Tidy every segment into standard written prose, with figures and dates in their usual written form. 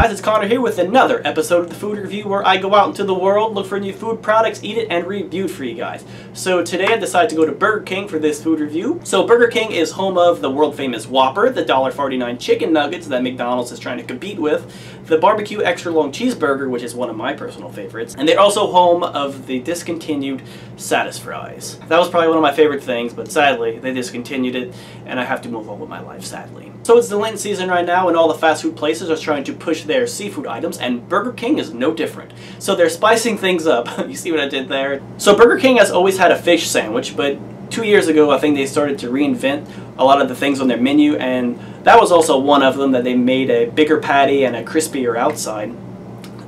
guys, it's Connor here with another episode of the Food Review where I go out into the world, look for new food products, eat it, and review it for you guys. So today I decided to go to Burger King for this food review. So Burger King is home of the world famous Whopper, the $1.49 chicken nuggets that McDonald's is trying to compete with, the barbecue extra long cheeseburger, which is one of my personal favorites, and they're also home of the discontinued Satis Fries. That was probably one of my favorite things, but sadly they discontinued it and I have to move on with my life, sadly. So it's the Lent season right now and all the fast food places are trying to push their seafood items, and Burger King is no different. So they're spicing things up. You see what I did there? So Burger King has always had a fish sandwich, but 2 years ago I think they started to reinvent a lot of the things on their menu, and that was also one of them, that they made a bigger patty and a crispier outside.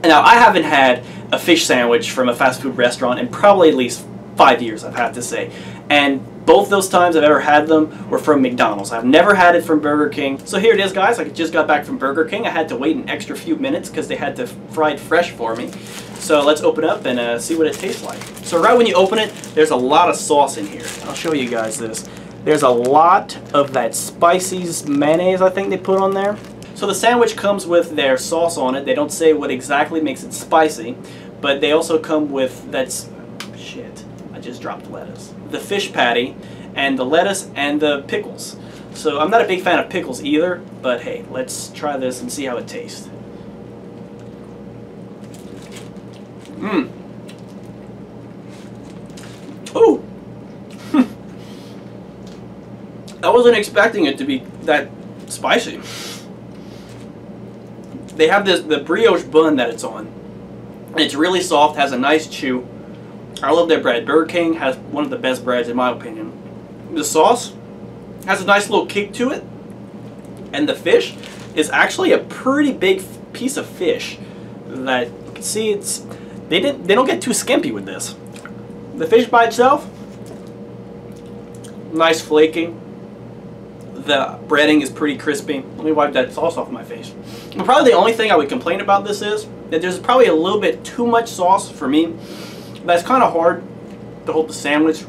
Now I haven't had a fish sandwich from a fast food restaurant in probably at least 5 years, I've had to say. And both those times I've ever had them were from McDonald's. I've never had it from Burger King. So here it is, guys. I just got back from Burger King. I had to wait an extra few minutes because they had to fry it fresh for me. So let's open it up and see what it tastes like. So right when you open it, there's a lot of sauce in here. I'll show you guys this. There's a lot of that spicy mayonnaise I think they put on there. So the sandwich comes with their sauce on it. They don't say what exactly makes it spicy, but they also come with shit, I just dropped lettuce. The fish patty and the lettuce and the pickles. So I'm not a big fan of pickles either, but hey, let's try this and see how it tastes. Mmm. Ooh. I wasn't expecting it to be that spicy. They have the brioche bun that it's on. And it's really soft, has a nice chew. I love their bread. Burger King has one of the best breads in my opinion. The sauce has a nice little kick to it. And the fish is actually a pretty big piece of fish that you can see they don't get too skimpy with this. The fish by itself, nice flaking. The breading is pretty crispy. Let me wipe that sauce off my face. And probably the only thing I would complain about this is that there's probably a little bit too much sauce for me. That's kind of hard to hold the sandwich.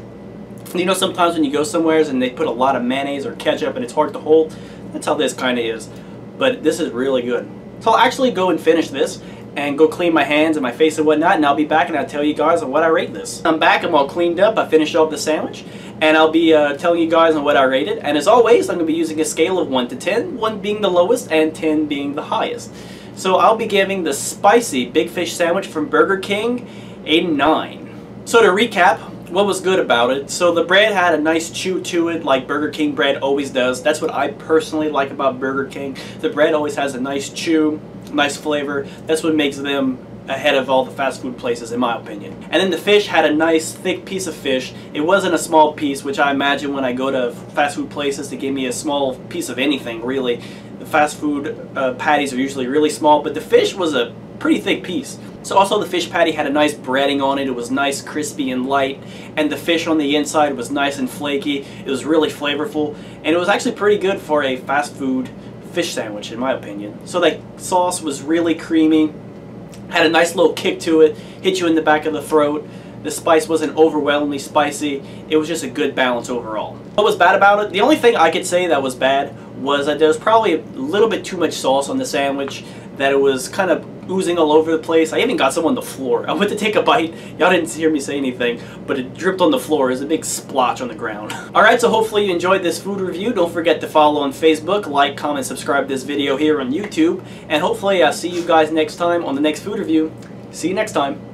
You know, sometimes when you go somewhere and they put a lot of mayonnaise or ketchup and it's hard to hold, that's how this kind of is. But this is really good. So I'll actually go and finish this and go clean my hands and my face and whatnot, and I'll be back and I'll tell you guys on what I rate this. I'm back, I'm all cleaned up, I finished off the sandwich, and I'll be telling you guys on what I rate it. And as always, I'm going to be using a scale of 1 to 10, 1 being the lowest and 10 being the highest. So I'll be giving the spicy big fish sandwich from Burger King a 9. So to recap, what was good about it? So the bread had a nice chew to it, like Burger King bread always does. That's what I personally like about Burger King. The bread always has a nice chew, nice flavor. That's what makes them ahead of all the fast food places in my opinion. And then the fish had a nice thick piece of fish. It wasn't a small piece, which I imagine when I go to fast food places to give me a small piece of anything really. The fast food patties are usually really small, but the fish was a pretty thick piece. So also the fish patty had a nice breading on it. It was nice, crispy, and light. And the fish on the inside was nice and flaky. It was really flavorful. And it was actually pretty good for a fast food fish sandwich in my opinion. So that sauce was really creamy. Had a nice little kick to it. Hit you in the back of the throat. The spice wasn't overwhelmingly spicy. It was just a good balance overall. What was bad about it? The only thing I could say that was bad was that there was probably a little bit too much sauce on the sandwich. That it was kind of oozing all over the place. I even got some on the floor. I went to take a bite. Y'all didn't hear me say anything, but it dripped on the floor. It was a big splotch on the ground. Alright, so hopefully you enjoyed this food review. Don't forget to follow on Facebook, like, comment, subscribe to this video here on YouTube, and hopefully I'll see you guys next time on the next food review. See you next time.